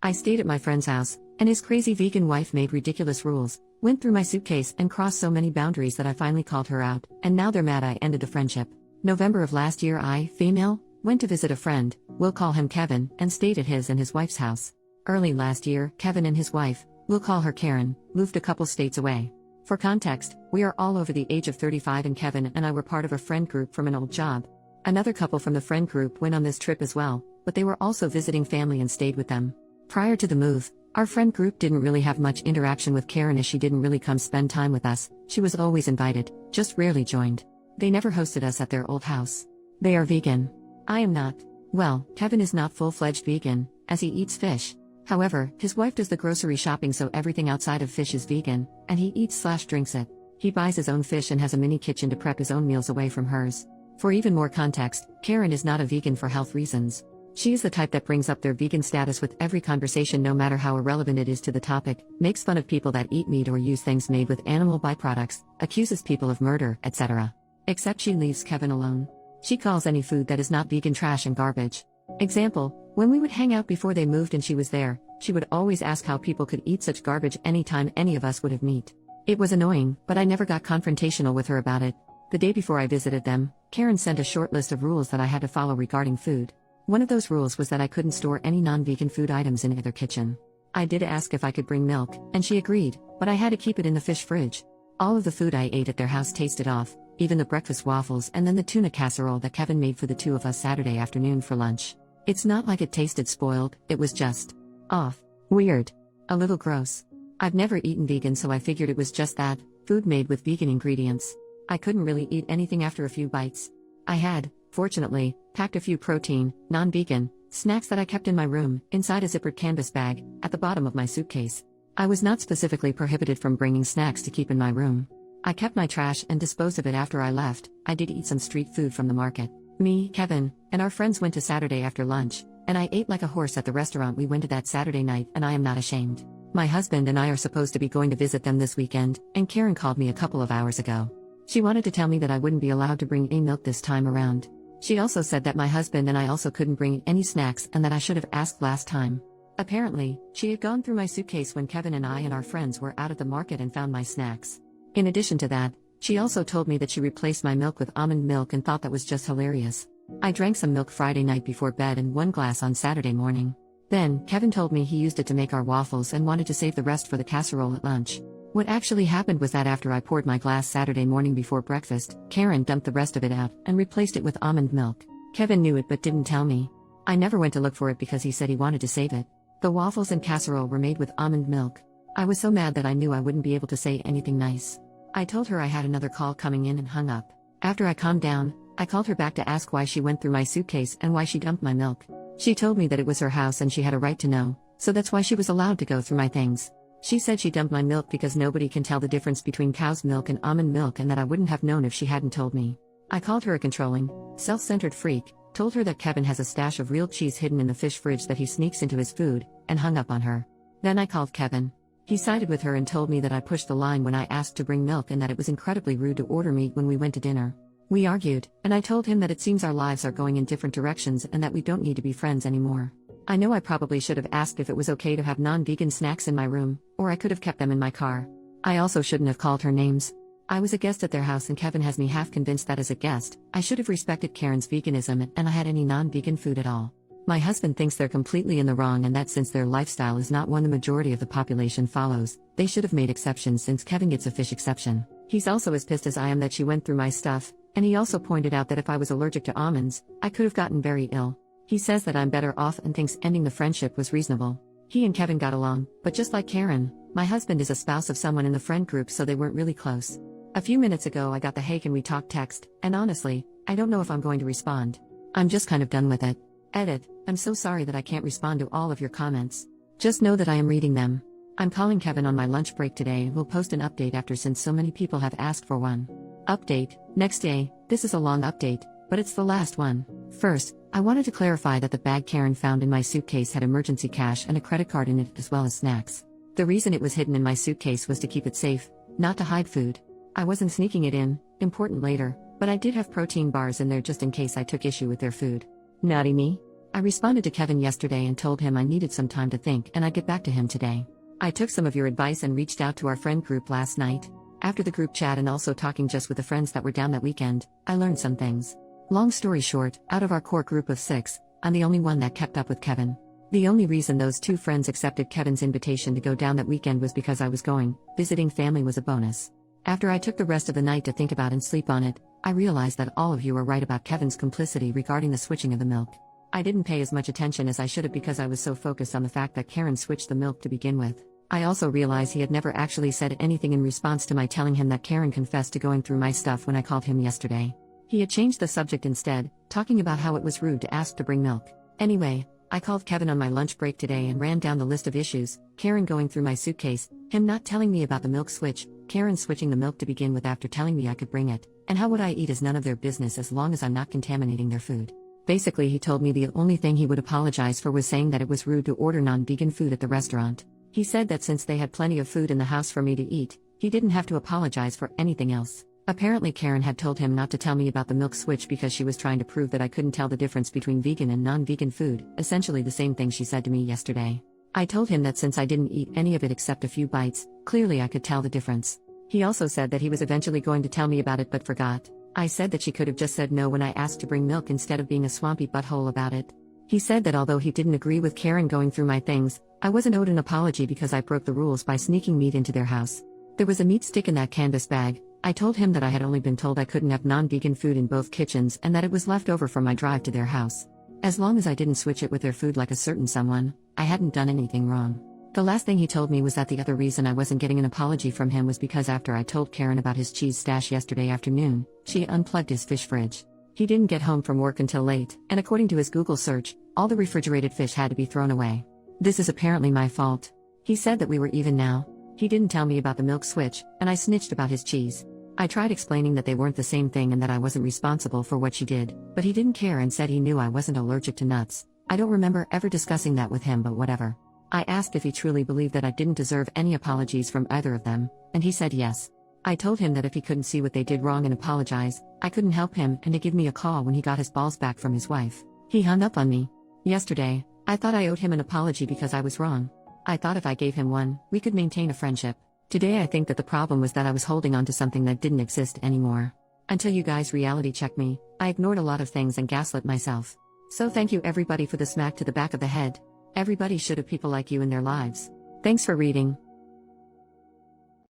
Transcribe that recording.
I stayed at my friend's house, and his crazy vegan wife made ridiculous rules, went through my suitcase and crossed so many boundaries that I finally called her out, and now they're mad I ended the friendship. November of last year I, female, went to visit a friend, we'll call him Kevin, and stayed at his and his wife's house. Early last year, Kevin and his wife, we'll call her Karen, moved a couple states away. For context, we are all over the age of 35 and Kevin and I were part of a friend group from an old job. Another couple from the friend group went on this trip as well, but they were also visiting family and stayed with them. Prior to the move, our friend group didn't really have much interaction with Karen as she didn't really come spend time with us, she was always invited, just rarely joined. They never hosted us at their old house. They are vegan. I am not. Well, Kevin is not full-fledged vegan, as he eats fish. However, his wife does the grocery shopping so everything outside of fish is vegan, and he eats/drinks it. He buys his own fish and has a mini kitchen to prep his own meals away from hers. For even more context, Karen is not a vegan for health reasons. She is the type that brings up their vegan status with every conversation no matter how irrelevant it is to the topic, makes fun of people that eat meat or use things made with animal byproducts, accuses people of murder, etc. Except she leaves Kevin alone. She calls any food that is not vegan trash and garbage. Example, when we would hang out before they moved and she was there, she would always ask how people could eat such garbage anytime any of us would have meat. It was annoying, but I never got confrontational with her about it. The day before I visited them, Karen sent a short list of rules that I had to follow regarding food. One of those rules was that I couldn't store any non-vegan food items in either kitchen. I did ask if I could bring milk, and she agreed, but I had to keep it in the fish fridge. All of the food I ate at their house tasted off, even the breakfast waffles and then the tuna casserole that Kevin made for the two of us Saturday afternoon for lunch. It's not like it tasted spoiled, it was just off. Weird. A little gross. I've never eaten vegan so I figured it was just that, food made with vegan ingredients. I couldn't really eat anything after a few bites. I had, fortunately, packed a few protein, non-vegan, snacks that I kept in my room, inside a zippered canvas bag, at the bottom of my suitcase. I was not specifically prohibited from bringing snacks to keep in my room. I kept my trash and disposed of it after I left. I did eat some street food from the market. Me, Kevin, and our friends went to Saturday after lunch, and I ate like a horse at the restaurant we went to that Saturday night and I am not ashamed. My husband and I are supposed to be going to visit them this weekend, and Karen called me a couple of hours ago. She wanted to tell me that I wouldn't be allowed to bring any milk this time around. She also said that my husband and I also couldn't bring any snacks and that I should have asked last time. Apparently, she had gone through my suitcase when Kevin and I and our friends were out at the market and found my snacks. In addition to that, she also told me that she replaced my milk with almond milk and thought that was just hilarious. I drank some milk Friday night before bed and 1 glass on Saturday morning. Then, Kevin told me he used it to make our waffles and wanted to save the rest for the casserole at lunch. What actually happened was that after I poured my glass Saturday morning before breakfast, Karen dumped the rest of it out and replaced it with almond milk. Kevin knew it but didn't tell me. I never went to look for it because he said he wanted to save it. The waffles and casserole were made with almond milk. I was so mad that I knew I wouldn't be able to say anything nice. I told her I had another call coming in and hung up. After I calmed down, I called her back to ask why she went through my suitcase and why she dumped my milk. She told me that it was her house and she had a right to know, so that's why she was allowed to go through my things. She said she dumped my milk because nobody can tell the difference between cow's milk and almond milk and that I wouldn't have known if she hadn't told me. I called her a controlling, self-centered freak, told her that Kevin has a stash of real cheese hidden in the fish fridge that he sneaks into his food, and hung up on her. Then I called Kevin. He sided with her and told me that I pushed the line when I asked to bring milk and that it was incredibly rude to order meat when we went to dinner. We argued, and I told him that it seems our lives are going in different directions and that we don't need to be friends anymore. I know I probably should have asked if it was okay to have non-vegan snacks in my room, or I could have kept them in my car. I also shouldn't have called her names. I was a guest at their house and Kevin has me half convinced that as a guest, I should have respected Karen's veganism and I had any non-vegan food at all. My husband thinks they're completely in the wrong and that since their lifestyle is not one the majority of the population follows, they should have made exceptions since Kevin gets a fish exception. He's also as pissed as I am that she went through my stuff, and he also pointed out that if I was allergic to almonds, I could have gotten very ill. He says that I'm better off and thinks ending the friendship was reasonable. He and Kevin got along, but just like Karen, my husband is a spouse of someone in the friend group so they weren't really close. A few minutes ago I got the "hey can we talk" text, and honestly, I don't know if I'm going to respond. I'm just kind of done with it. Edit, I'm so sorry that I can't respond to all of your comments. Just know that I am reading them. I'm calling Kevin on my lunch break today and will post an update after since so many people have asked for one. Update, next day. This is a long update, but it's the last one. First, I wanted to clarify that the bag Karen found in my suitcase had emergency cash and a credit card in it as well as snacks. The reason it was hidden in my suitcase was to keep it safe, not to hide food. I wasn't sneaking it in, important later, but I did have protein bars in there just in case I took issue with their food. Naughty me. I responded to Kevin yesterday and told him I needed some time to think and I'd get back to him today. I took some of your advice and reached out to our friend group last night. After the group chat and also talking just with the friends that were down that weekend, I learned some things. Long story short, out of our core group of 6, I'm the only one that kept up with Kevin. The only reason those 2 friends accepted Kevin's invitation to go down that weekend was because I was going. Visiting family was a bonus. After I took the rest of the night to think about and sleep on it, I realized that all of you were right about Kevin's complicity regarding the switching of the milk. I didn't pay as much attention as I should have because I was so focused on the fact that Karen switched the milk to begin with. I also realized he had never actually said anything in response to my telling him that Karen confessed to going through my stuff when I called him yesterday. He had changed the subject instead, talking about how it was rude to ask to bring milk. Anyway, I called Kevin on my lunch break today and ran down the list of issues: Karen going through my suitcase, him not telling me about the milk switch, Karen switching the milk to begin with after telling me I could bring it, and how what I eat is none of their business as long as I'm not contaminating their food. Basically, he told me the only thing he would apologize for was saying that it was rude to order non-vegan food at the restaurant. He said that since they had plenty of food in the house for me to eat, he didn't have to apologize for anything else. Apparently Karen had told him not to tell me about the milk switch because she was trying to prove that I couldn't tell the difference between vegan and non-vegan food, essentially the same thing she said to me yesterday. I told him that since I didn't eat any of it except a few bites, clearly I could tell the difference. He also said that he was eventually going to tell me about it but forgot. I said that she could have just said no when I asked to bring milk instead of being a swampy butthole about it. He said that although he didn't agree with Karen going through my things, I wasn't owed an apology because I broke the rules by sneaking meat into their house. There was a meat stick in that canvas bag. I told him that I had only been told I couldn't have non-vegan food in both kitchens and that it was left over from my drive to their house. As long as I didn't switch it with their food like a certain someone, I hadn't done anything wrong. The last thing he told me was that the other reason I wasn't getting an apology from him was because after I told Karen about his cheese stash yesterday afternoon, she unplugged his fish fridge. He didn't get home from work until late, and according to his Google search, all the refrigerated fish had to be thrown away. This is apparently my fault. He said that we were even now. He didn't tell me about the milk switch, and I snitched about his cheese. I tried explaining that they weren't the same thing and that I wasn't responsible for what she did, but he didn't care and said he knew I wasn't allergic to nuts. I don't remember ever discussing that with him, but whatever. I asked if he truly believed that I didn't deserve any apologies from either of them, and he said yes. I told him that if he couldn't see what they did wrong and apologize, I couldn't help him and to give me a call when he got his balls back from his wife. He hung up on me. Yesterday, I thought I owed him an apology because I was wrong. I thought if I gave him one, we could maintain a friendship. Today I think that the problem was that I was holding on to something that didn't exist anymore. Until you guys reality checked me, I ignored a lot of things and gaslit myself. So thank you everybody for the smack to the back of the head. Everybody should have people like you in their lives. Thanks for reading.